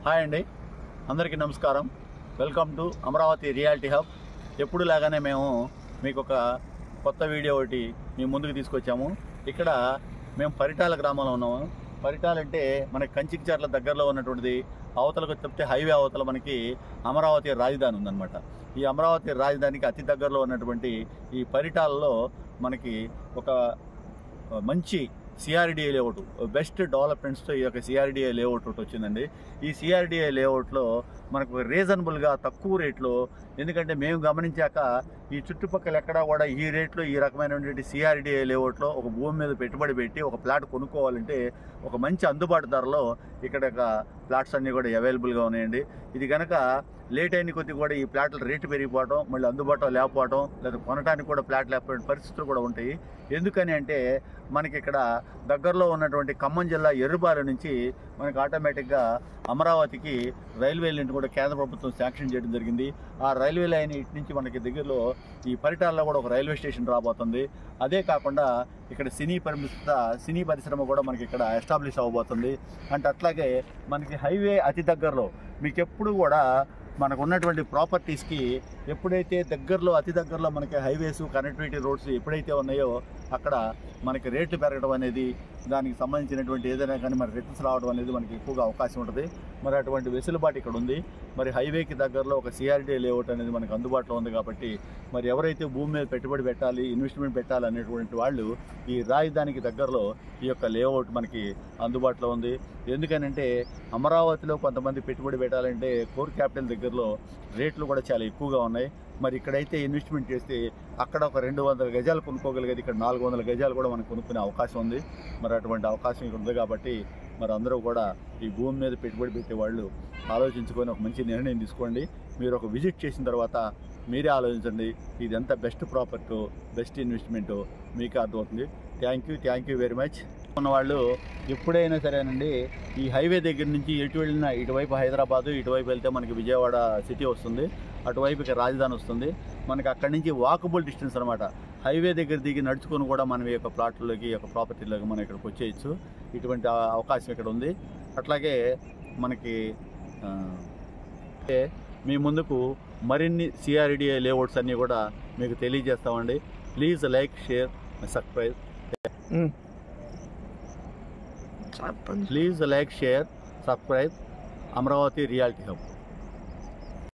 Hi అండి, అందరికీ నమస్కారం. Welcome to Amaravati reality hub. ఎప్పుడు లాగానే మేము మీకు ఒక కొత్త వీడియో ఒకటి మీ ముందుకు తీసుకొచ్చాము. ఇక్కడ మేము పరిటాల గ్రామంలో ఉన్నాము. పరిటాల అంటే మనకి కంచికిచర్ల దగ్గరలో ఉన్నటువంటిది. అవతలకు చెప్తే హైవే అవతల మనకి అమరావతి రాజధాని ఉందన్నమాట. ఈ అమరావతి రాజధానికి అతి దగ్గరలో ఉన్నటువంటి ఈ పరిటాలలో మనకి ఒక మంచి సిఆర్డిఏ లేఅవుట్, బెస్ట్ డెవలప్మెంట్స్తో ఈ యొక్క సిఆర్డిఏ లేఅవుట్ ఒకటి వచ్చిందండి. ఈ సిఆర్డిఏ లేఅవుట్లో మనకు రీజనబుల్గా తక్కువ రేట్లో, ఎందుకంటే మేము గమనించాక ఈ చుట్టుపక్కల ఎక్కడా కూడా ఈ రేట్లో ఈ రకమైనటువంటి సిఆర్డిఏ లేఅవుట్లో ఒక భూమి మీద పెట్టుబడి పెట్టి ఒక ప్లాట్ కొనుక్కోవాలంటే ఒక మంచి అందుబాటు ధరలో ఇక్కడ ప్లాట్స్ అన్నీ కూడా అవైలబుల్గా ఉన్నాయండి. ఇది కనుక లేట్ అయిన కొద్ది కూడా ఈ ప్లాట్ల రేటు పెరిగిపోవడం, మళ్ళీ అందుబాటులో లేకపోవడం, లేదా కొనడానికి కూడా ప్లాట్ లేకపోయిన పరిస్థితులు కూడా ఉంటాయి. ఎందుకని అంటే మనకి ఇక్కడ దగ్గరలో ఉన్నటువంటి ఖమ్మం జిల్లా ఎర్రుబాల నుంచి మనకి ఆటోమేటిక్గా అమరావతికి రైల్వే లైన్ కూడా కేంద్ర ప్రభుత్వం శాంక్షన్ చేయడం జరిగింది. ఆ రైల్వే లైన్ ఇటు నుంచి మనకి దగ్గరలో ఈ పరిటాలలో కూడా ఒక రైల్వే స్టేషన్ రాబోతుంది. అదే కాకుండా ఇక్కడ సినీ పరిశ్రమ కూడా మనకి ఇక్కడ ఎస్టాబ్లిష్ అవ్వబోతుంది. అంటే అట్లాగే మనకి హైవే అతి దగ్గరలో మీకు ఎప్పుడు కూడా మనకు ఉన్నటువంటి ప్రాపర్టీస్కి ఎప్పుడైతే దగ్గరలో అతి దగ్గరలో మనకి హైవేస్, కనెక్టివిటీ రోడ్స్ ఎప్పుడైతే ఉన్నాయో అక్కడ మనకి రేట్లు పెరగడం అనేది, దానికి సంబంధించినటువంటి ఏదైనా కానీ మరి రిటర్న్స్ రావడం అనేది మనకి ఎక్కువగా అవకాశం ఉంటుంది. మరి అటువంటి వెసులుబాటు ఇక్కడ ఉంది. మరి హైవేకి దగ్గరలో ఒక సిఆర్డీఏ లేఅవుట్ అనేది మనకు అందుబాటులో ఉంది. కాబట్టి మరి ఎవరైతే భూమి మీద పెట్టుబడి పెట్టాలి, ఇన్వెస్ట్మెంట్ పెట్టాలి అనేటువంటి వాళ్ళు ఈ రాజధానికి దగ్గరలో ఈ యొక్క లేఅవుట్ మనకి అందుబాటులో ఉంది. ఎందుకనంటే అమరావతిలో కొంతమంది పెట్టుబడి పెట్టాలంటే కోర్ క్యాపిటల్ దగ్గరలో రేట్లు కూడా చాలా ఎక్కువగా ఉన్నాయి. మరి ఇక్కడైతే ఇన్వెస్ట్మెంట్ చేస్తే అక్కడ ఒక 200 గజాలు కొనుక్కోగలిగేది ఇక్కడ 400 గజాలు కూడా మనం కొనుక్కునే అవకాశం ఉంది. మరి అటువంటి అవకాశం ఇక్కడ ఉంది. కాబట్టి మరి అందరూ కూడా ఈ భూమి మీద పెట్టుబడి పెట్టేవాళ్ళు ఆలోచించుకొని ఒక మంచి నిర్ణయం తీసుకోండి. మీరు ఒక విజిట్ చేసిన తర్వాత మీరే ఆలోచించండి ఇది ఎంత బెస్ట్ ప్రాపర్టీ, బెస్ట్ ఇన్వెస్ట్మెంటు మీకు అర్థమవుతుంది. Thank you very much. ఉన్నవాళ్ళు ఎప్పుడైనా సరేనండి ఈ హైవే దగ్గర నుంచి ఎటు వెళ్ళినా, ఇటువైపు హైదరాబాదు, ఇటువైపు వెళ్తే మనకి విజయవాడ సిటీ వస్తుంది, అటువైపుకి రాజధాని వస్తుంది. మనకి అక్కడి నుంచి వాకబుల్ డిస్టెన్స్ అనమాట. హైవే దగ్గర దిగి నడుచుకొని కూడా మనం ఈ యొక్క ప్లాట్లలోకి, ఈ యొక్క ప్రాపర్టీలోకి మనం ఇక్కడికి వచ్చేయచ్చు. ఇటువంటి అవకాశం ఇక్కడ ఉంది. అట్లాగే మనకి మీ ముందుకు మరిన్ని సిఆర్డిఏ లేఅవుట్స్ అన్నీ కూడా మీకు తెలియజేస్తామండి. Please like, share, subscribe. Please like, share, subscribe Amaravati reality hub.